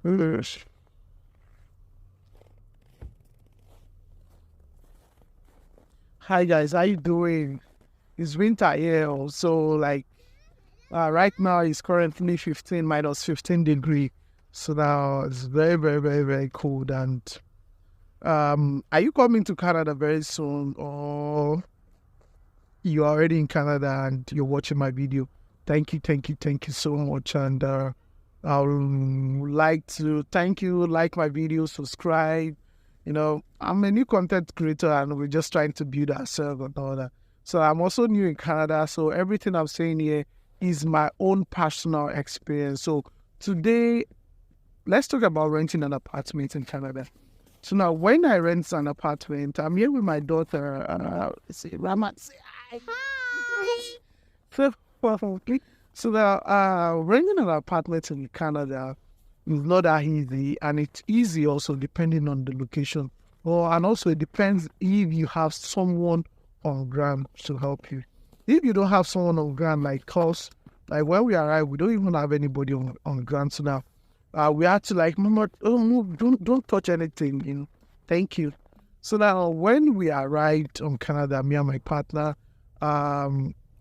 Yes. Hi guys, how you doing? It's winter here, so right now it's currently 15 minus 15 degree. So now it's very, very, very, very cold. And are you coming to Canada very soon, or you're already in Canada and you're watching my video? Thank you so much. And I would like to thank you, like my video, subscribe. I'm a new content creator and we're just trying to build ourselves and all that. So I'm also new in Canada. So everything I'm saying here is my own personal experience. So today, let's talk about renting an apartment in Canada. So now, when I rent an apartment, I'm here with my daughter. Say, Ramat, say hi. Hi. So now, renting an apartment in Canada is not that easy, and it's easy also depending on the location. And also it depends if you have someone on ground to help you. If you don't have someone on ground like us, like when we arrive, we don't even have anybody on ground. So now, we have to Mama, move, don't touch anything, Thank you. So now, when we arrived on Canada, me and my partner,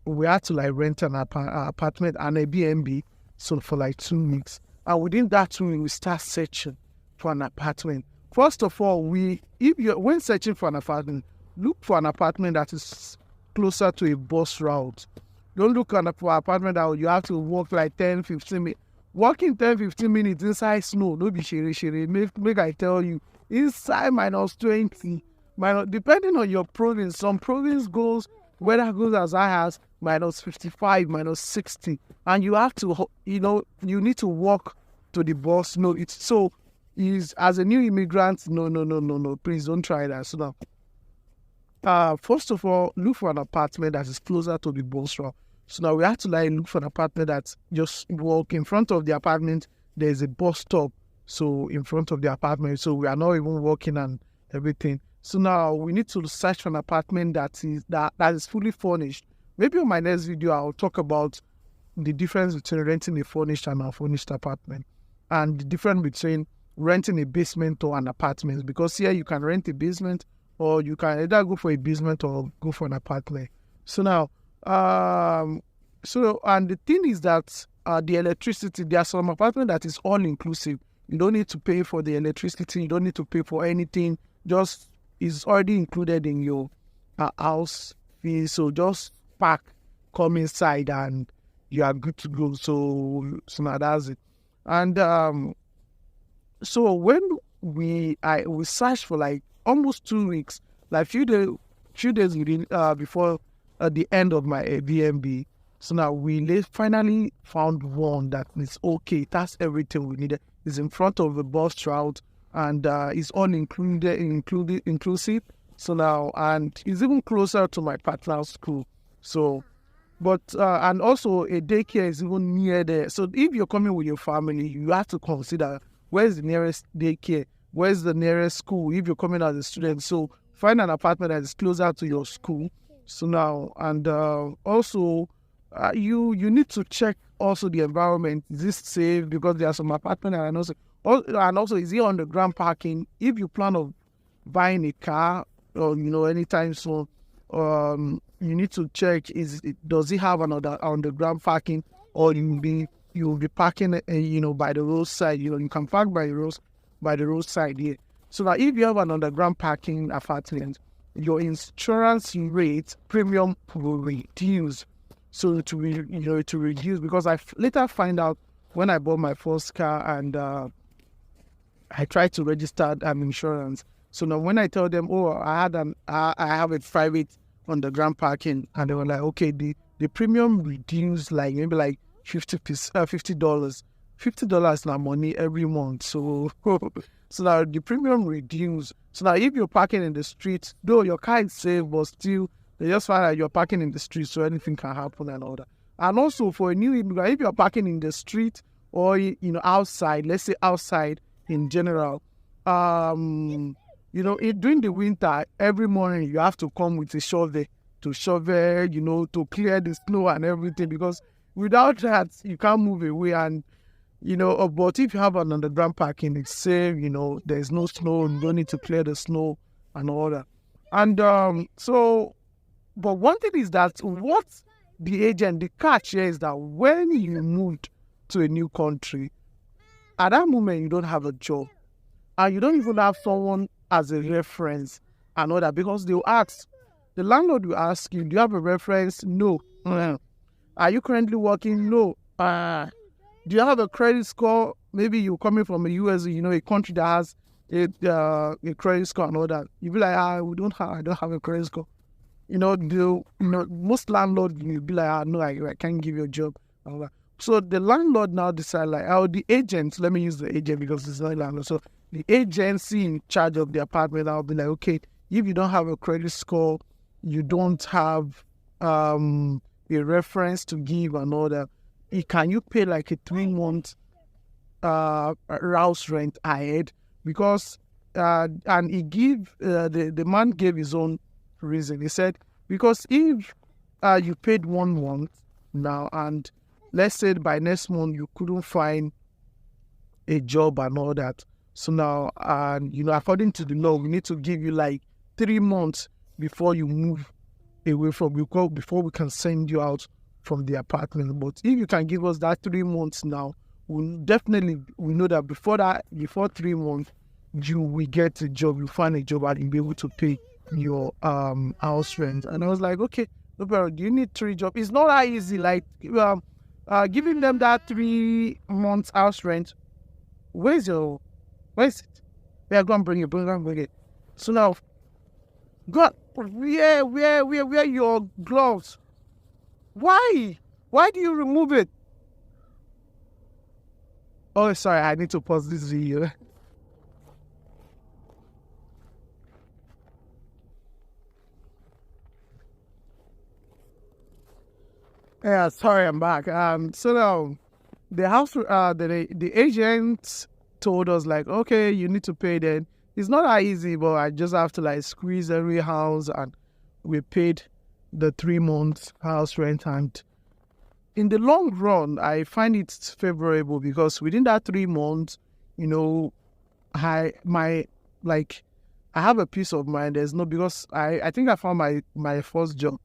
we had to rent an apartment and a B&B, so for 2 weeks. And within that 2 weeks, we start searching for an apartment. First of all, when searching for an apartment, look for an apartment that is closer to a bus route. Don't look for an apartment that you have to walk 10, 15 minutes. Walking 10, 15 minutes inside snow, no be shere. Make I tell you, inside -20, depending on your province. Some province weather goes as high as -55, -60, and you have to, you need to walk to the bus. No, as a new immigrant, no, please don't try that. So now, first of all, look for an apartment that is closer to the bus route. So now we have to look for an apartment that just walk in front of the apartment. There's a bus stop, so in front of the apartment, so we are not even walking and everything. So now we need to search for an apartment that is fully furnished. Maybe on my next video I'll talk about the difference between renting a furnished and unfurnished apartment, and the difference between renting a basement or an apartment. Because here you can rent a basement, or you can either go for a basement or go for an apartment. So now, and the thing is that the electricity, there are some apartment that is all inclusive. You don't need to pay for the electricity. You don't need to pay for anything. Just is already included in your house fee. So just pack, come inside, and you are good to go. So now that's it. And so when we searched for almost 2 weeks, few days before the end of my Airbnb. So now we finally found one that is okay. That's everything we needed. It's in front of the bus route, and it's all inclusive. So now, and it's even closer to my partner's school. So, but and also a daycare is even near there. So if you're coming with your family, you have to consider where's the nearest daycare, where's the nearest school. If you're coming as a student, so find an apartment that is closer to your school. So now, and also, you need to check also the environment. Is this safe? Because there are some apartments, and also is it underground parking? If you plan of buying a car or anytime soon, you need to check does it have another underground parking, or you'll be parking by the roadside. You can park by the roadside here. So now if you have an underground parking apartment, your insurance rate premium will reduce. So to reduce, because I later find out when I bought my first car and I tried to register insurance. So now when I tell them, I have a private underground parking, and they were like, okay, the premium reduced maybe $50. $50 now money every month. So now the premium reduced. So now if you're parking in the street, though your car is safe, but still they just find that you're parking in the street, so anything can happen and all that. And also for a new immigrant, if you're parking in the street or outside, let's say outside in general, during the winter, every morning you have to come with a shovel to clear the snow and everything, because without that you can't move away. And But if you have an underground parking, it's safe, there's no snow, you don't need to clear the snow and all that. And but one thing is that what the catch here is that when you moved to a new country, at that moment you don't have a job and you don't even have someone as a reference and all that, because the landlord will ask you, do you have a reference? No. Are you currently working? No. Do you have a credit score? Maybe you're coming from a US, a country that has a credit score and all that. You be like, I don't have a credit score. Most landlords will be like, no, I can't give you a job. And all that. So the landlord now decide the agent, let me use the agent because it's not landlord. So the agency in charge of the apartment, I'll be like, okay, if you don't have a credit score, you don't have a reference to give and all that, can you pay like a 3-month house rent ahead? Because and the man gave his own reason. He said, because if you paid 1 month now, and let's say by next month you couldn't find a job and all that, so now according to the law, we need to give you like 3 months before you move away from before we can send you out from the apartment. But if you can give us that 3 months now, we know that before 3 months you will get a job, you find a job and you'll be able to pay your house rent. And I was like, okay, no problem. Do you need 3 jobs? It's not that easy. Like giving them that 3 months house rent. Where is it? We are going to bring it. So now, God, wear your gloves. Why? Why do you remove it? Oh, sorry, I need to pause this video. Yeah, sorry, I'm back. So now the agent told us like, okay, you need to pay then. It's not that easy, but I just have to like squeeze every house, and we paid the 3 months house rent. And in the long run, I find it favorable because within that 3 months, I have a peace of mind. There's no, because I think I found my first job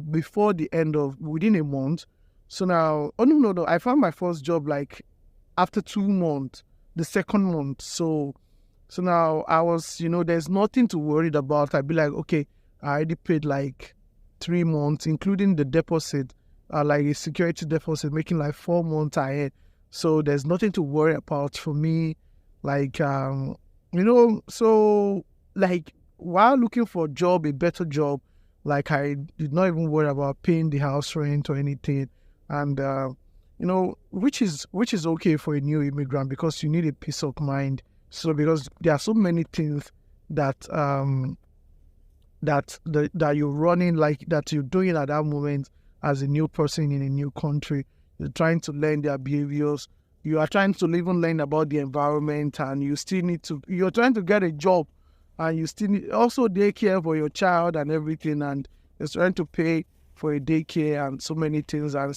before the end of within a month. So now, no, I found my first job like after 2 months, the second month. So now I was, there's nothing to worry about. I'd be like, okay, I already paid like 3 months, including the deposit, like a security deposit, making like 4 months ahead. So there's nothing to worry about for me. Like, so like while looking for a better job, like I did not even worry about paying the house rent or anything. And, which is okay for a new immigrant because you need a peace of mind. So because there are so many things that that you're running, like that you're doing at that moment as a new person in a new country. You're trying to learn their behaviors. You are trying to even learn about the environment, and you're trying to get a job, and you still need also daycare for your child and everything, and you're trying to pay for a daycare and so many things, and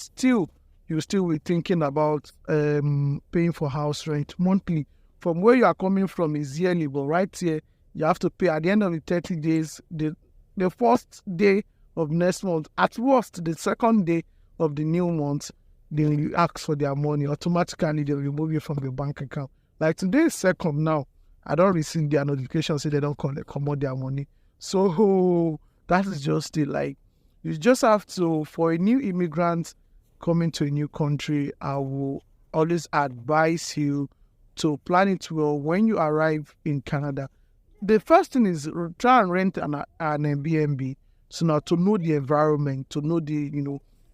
you still be thinking about paying for house rent monthly. From where you are coming from is yearly, but right here, you have to pay at the end of the 30 days, the first day of next month, at worst, the second day of the new month, they will ask for their money. Automatically, they will remove you from the bank account. Like today is second now. I don't receive their notification, so they don't come out their money. So that is just it. Like, you just have to, for a new immigrant coming to a new country, I will always advise you to plan it well when you arrive in Canada. The first thing is try and rent an Airbnb. So now to know the environment, to know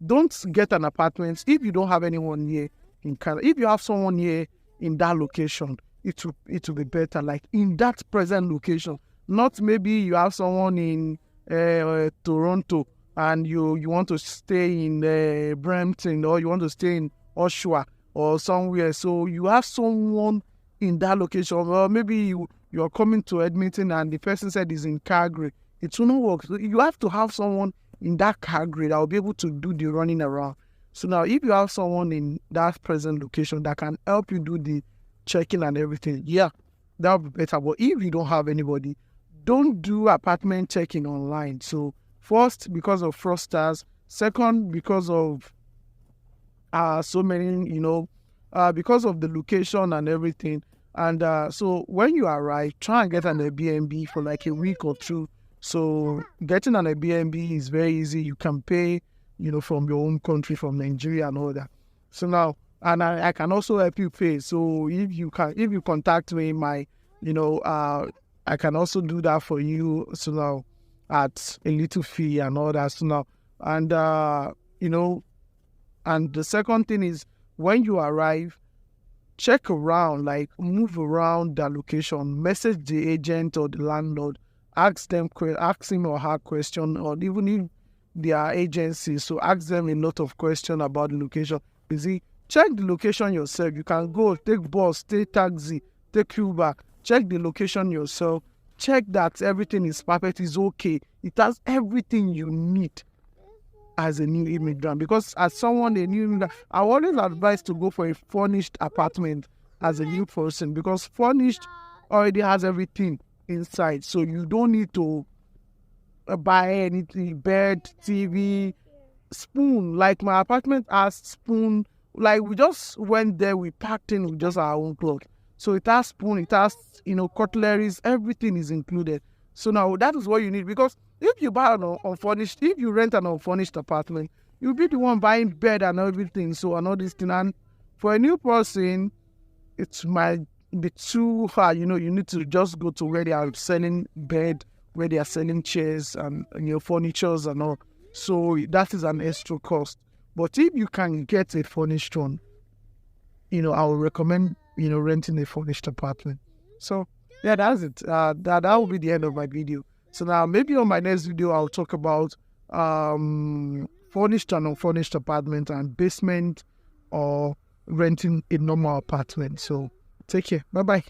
don't get an apartment if you don't have anyone here in Canada. If you have someone here in that location, it will be better. Like in that present location, not maybe you have someone in Toronto and you want to stay in Brampton, or you want to stay in Oshawa or somewhere. So you have someone in that location, or maybe you're coming to Edmonton and the person said is in Calgary. It will not work. So you have to have someone in that Calgary that will be able to do the running around. So now, if you have someone in that present location that can help you do the checking and everything, yeah, that would be better. But if you don't have anybody, don't do apartment checking online. So first, because of fraudsters. Second, because of so many, because of the location and everything. And so when you arrive, try and get an Airbnb for like a week or two. So getting an Airbnb is very easy. You can pay, from your own country, from Nigeria and all that. So now, and I can also help you pay. So if you contact me, I can also do that for you. So now, at a little fee and all that. So now, and and the second thing is, when you arrive, check around, like move around the location, message the agent or the landlord, ask him or her question, or even if they are agencies, so ask them a lot of questions about the location. You see, check the location yourself. You can go take bus, take taxi, take Uber, check the location yourself. Check that everything is perfect, is okay. It has everything you need as a new immigrant. Because as someone, a new immigrant, I always advise to go for a furnished apartment as a new person, because furnished already has everything inside. So you don't need to buy anything, bed, TV, spoon. Like my apartment has spoon. Like we just went there, we packed in with just our own clothes. So it has spoon, it has, cutleries, everything is included. So now that is what you need, because if you buy an unfurnished, if you rent an unfurnished apartment, you'll be the one buying bed and everything. So and all this thing. And for a new person, it might be too hard. You need to just go to where they are selling bed, where they are selling chairs and furnitures and all. So that is an extra cost. But if you can get a furnished one, I will recommend renting a furnished apartment. So yeah, that's it. That will be the end of my video. So now maybe on my next video I'll talk about furnished and unfurnished apartment and basement, or renting a normal apartment. So take care. Bye bye.